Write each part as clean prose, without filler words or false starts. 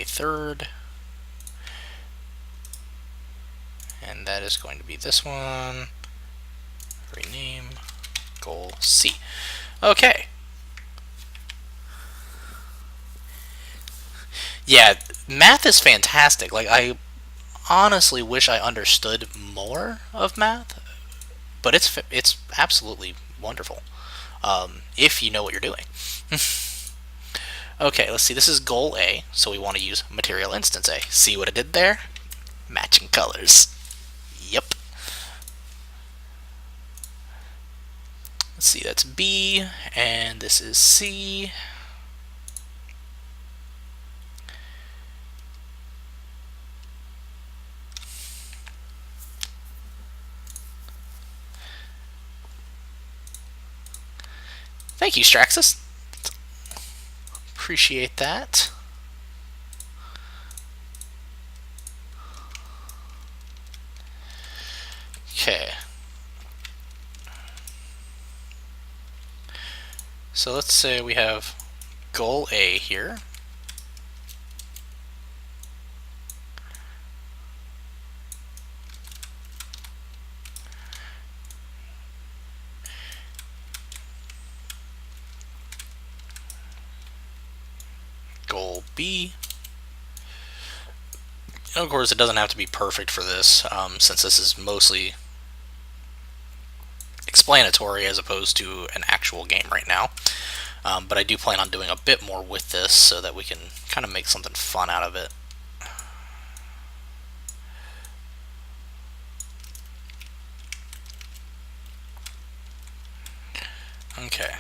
a third, and that is going to be this one. Rename goal C. Okay. Yeah, math is fantastic. Like, I honestly wish I understood more of math, but it's absolutely wonderful if you know what you're doing. Okay, let's see. This is goal A, so we want to use material instance A. See what I did there? Matching colors. Yep. Let's see, that's B, and this is C. Thank you, Straxus. Appreciate that. Okay. So let's say we have goal A here. Goal B. And of course, it doesn't have to be perfect for this, since this is mostly explanatory as opposed to an actual game right now. But I do plan on doing a bit more with this so that we can kind of make something fun out of it. Okay.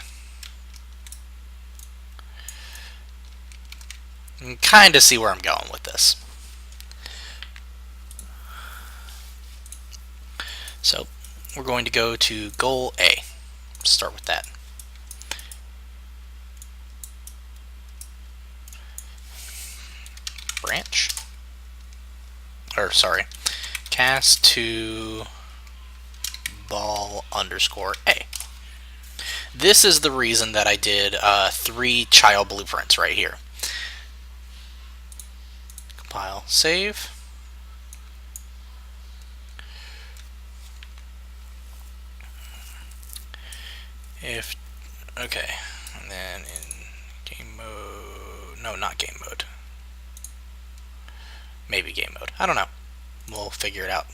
You can kind of see where I'm going with this. So we're going to go to goal A. Start with that. Branch. Or sorry, cast to ball underscore A. This is the reason that I did 3 child blueprints right here. Compile, save. If, okay, and then in game mode, no, not game mode. Maybe game mode. I don't know. We'll figure it out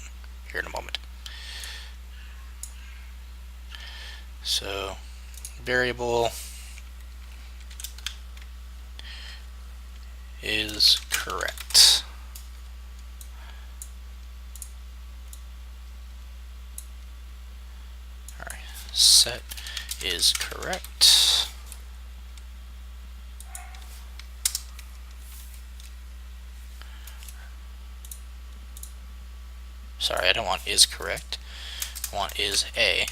here in a moment. So, variable is correct. Alright, set is correct. Sorry, I don't want is correct. I want is A.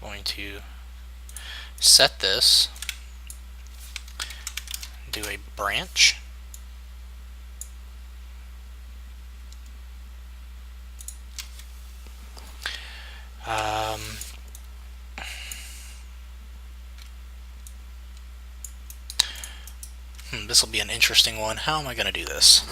I'm going to set this, do a branch. This will be an interesting one. How am I going to do this?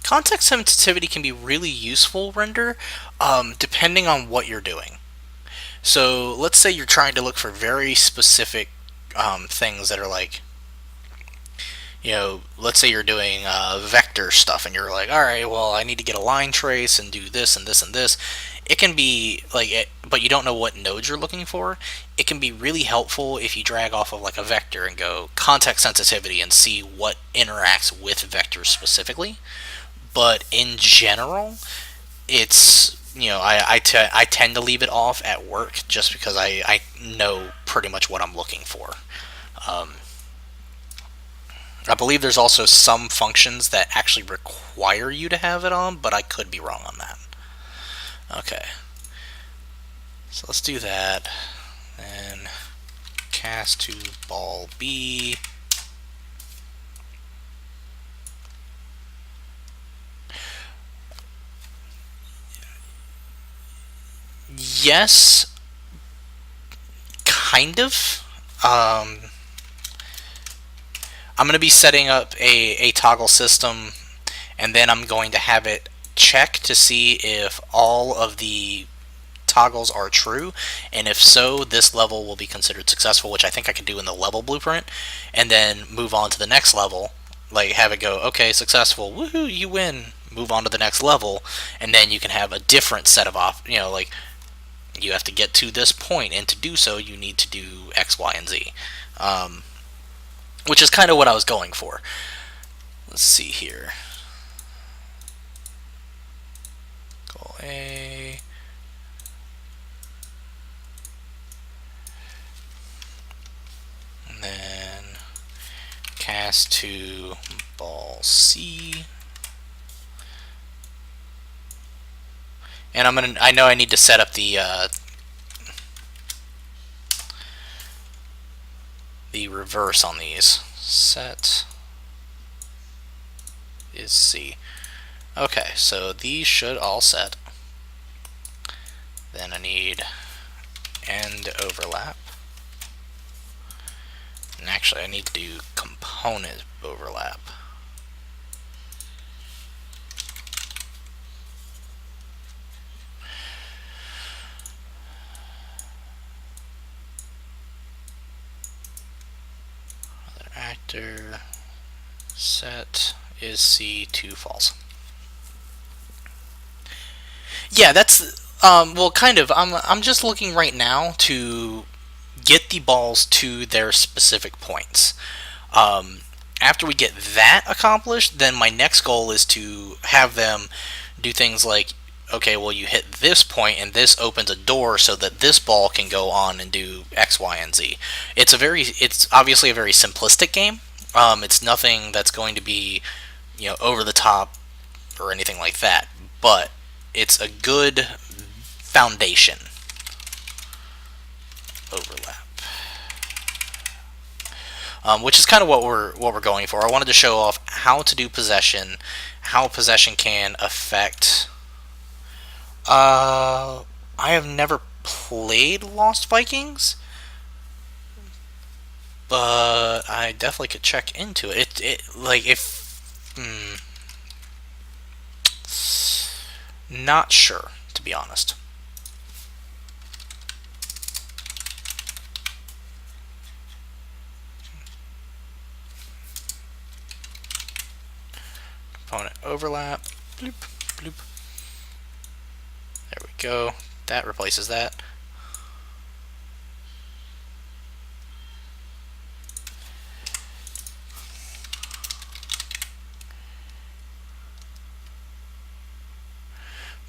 Context sensitivity can be really useful, Render, depending on what you're doing. So let's say you're trying to look for very specific things that are like, you know, let's say you're doing vector stuff and you're like, all right, well, I need to get a line trace and do this and this and this. It can be like, but you don't know what nodes you're looking for. It can be really helpful if you drag off of like a vector and go context sensitivity and see what interacts with vectors specifically. But in general, it's, you know, I tend to leave it off at work just because I know pretty much what I'm looking for. I believe there's also some functions that actually require you to have it on, but I could be wrong on that. Okay. So let's do that. Then cast to ball B. Yes, kind of. I'm going to be setting up a toggle system, and then I'm going to have it check to see if all of the toggles are true, and if so, this level will be considered successful, which I think I can do in the level blueprint, and then move on to the next level. Like, have it go, okay, successful, woohoo, you win, move on to the next level, and then you can have a different set of like, you have to get to this point, and to do so, you need to do X, Y, and Z. Which is kind of what I was going for. Let's see here. Goal A. And then cast to ball C. And I know I need to set up the reverse on these. Set is C. Okay, so these should all set. Then I need end overlap. And actually I need to do component overlap. Other actor set is C to false. Yeah, that's well, kind of. I'm just looking right now to get the balls to their specific points. After we get that accomplished, then my next goal is to have them do things like, okay, well, you hit this point and this opens a door so that this ball can go on and do X, Y, and Z. It's obviously a very simplistic game. It's nothing that's going to be, over the top or anything like that, but it's a good foundation. Overlap. Which is kind of what we're going for. I wanted to show off how to do possession, how possession can affect. I have never played Lost Vikings, but I definitely could check into it. It like if not sure, to be honest. Component overlap. Bloop, bloop. There we go. That replaces that.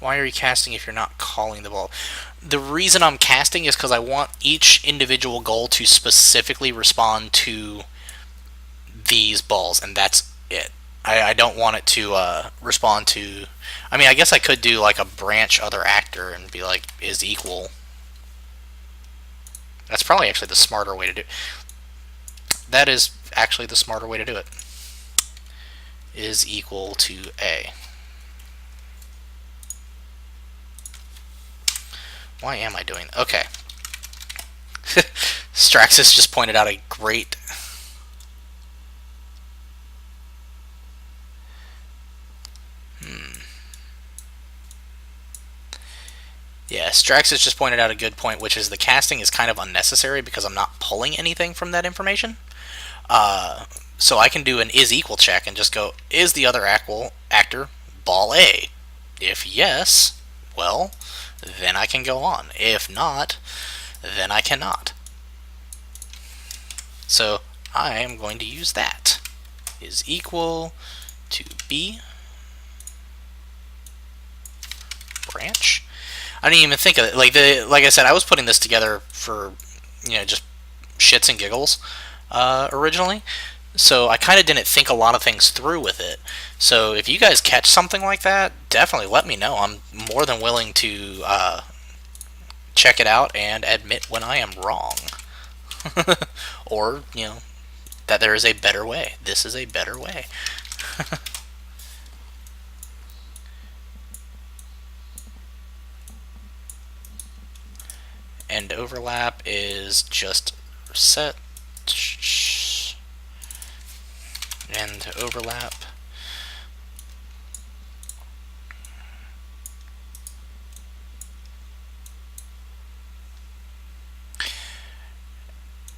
Why are you casting if you're not calling the ball? The reason I'm casting is because I want each individual goal to specifically respond to these balls, and that's it. I don't want it to respond to. I mean, I guess I could do like a branch other actor and be like, is equal. That's probably actually the smarter way to do it. That is actually the smarter way to do it. Is equal to A. Why am I doing that? Okay. Straxus just pointed out a great. Yeah, Straxus just pointed out a good point, which is the casting is kind of unnecessary because I'm not pulling anything from that information. So I can do an is equal check and just go, is the other actor ball A? If yes, well, then I can go on. If not, then I cannot. So I am going to use that. Is equal to B branch. I didn't even think of it. Like I said, I was putting this together for just shits and giggles originally. So I kind of didn't think a lot of things through with it. So if you guys catch something like that, definitely let me know. I'm more than willing to check it out and admit when I am wrong. Or, that there is a better way. This is a better way. End overlap is just set. End overlap.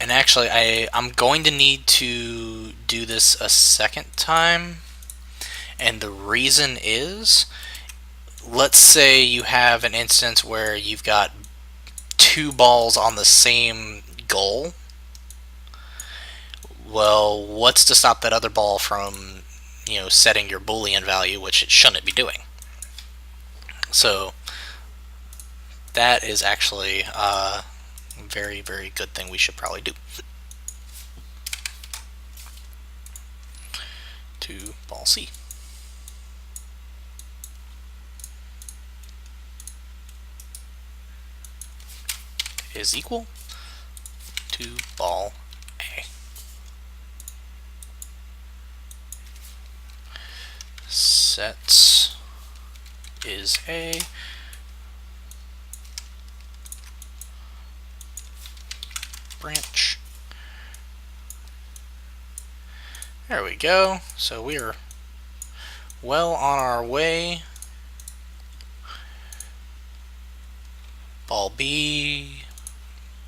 And actually, I'm going to need to do this a second time. And the reason is, let's say you have an instance where you've got two balls on the same goal. Well, what's to stop that other ball from, setting your Boolean value, which it shouldn't be doing? So that is actually a very, very good thing we should probably do. To ball C. Is equal to ball A. Sets is A. Branch. There we go. So we are well on our way. Ball B,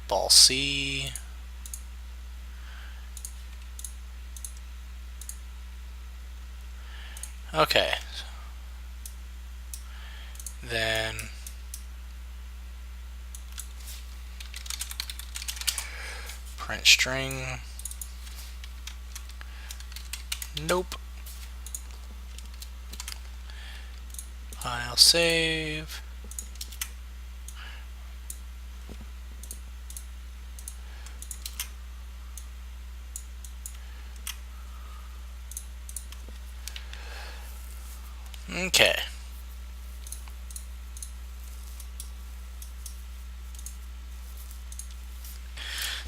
ball C. Okay. Then print string. Nope. File save. Okay.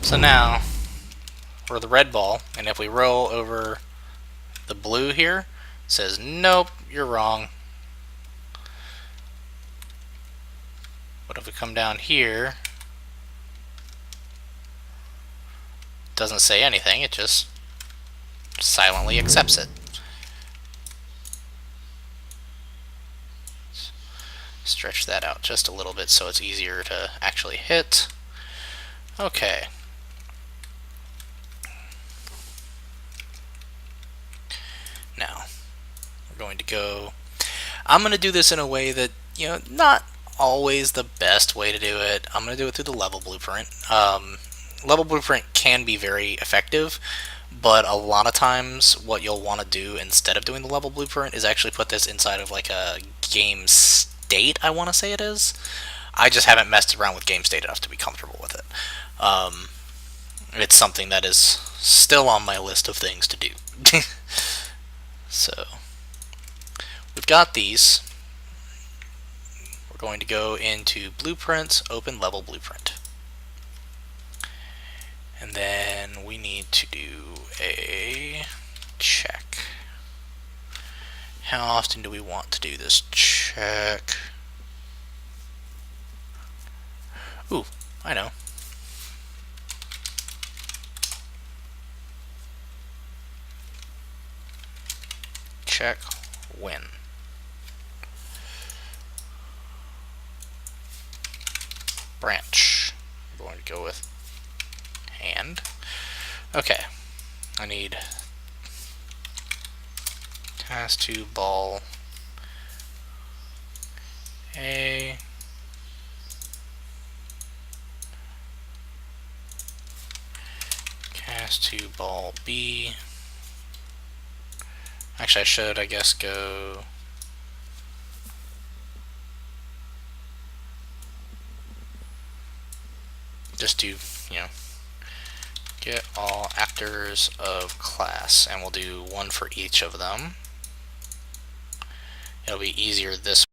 So now we're the red ball, and if we roll over the blue here, it says nope, you're wrong. But if we come down here, it doesn't say anything, it just silently accepts it. Stretch that out just a little bit so it's easier to actually hit. Okay. Now, we're going to go... I'm going to do this in a way that, not always the best way to do it. I'm going to do it through the level blueprint. Level blueprint can be very effective, but a lot of times what you'll want to do instead of doing the level blueprint is actually put this inside of like a game state, I want to say it is. I just haven't messed around with game state enough to be comfortable with it. It's something that is still on my list of things to do. So, we've got these. We're going to go into Blueprints, open Level Blueprint. And then we need to do a check. How often do we want to do this check? Ooh, I know. Check when. Branch. I'm going to go with hand. Okay. I need task to ball A. Cast to ball B. Actually, I should, I guess, go... Just do, get all actors of class, and we'll do one for each of them. It'll be easier this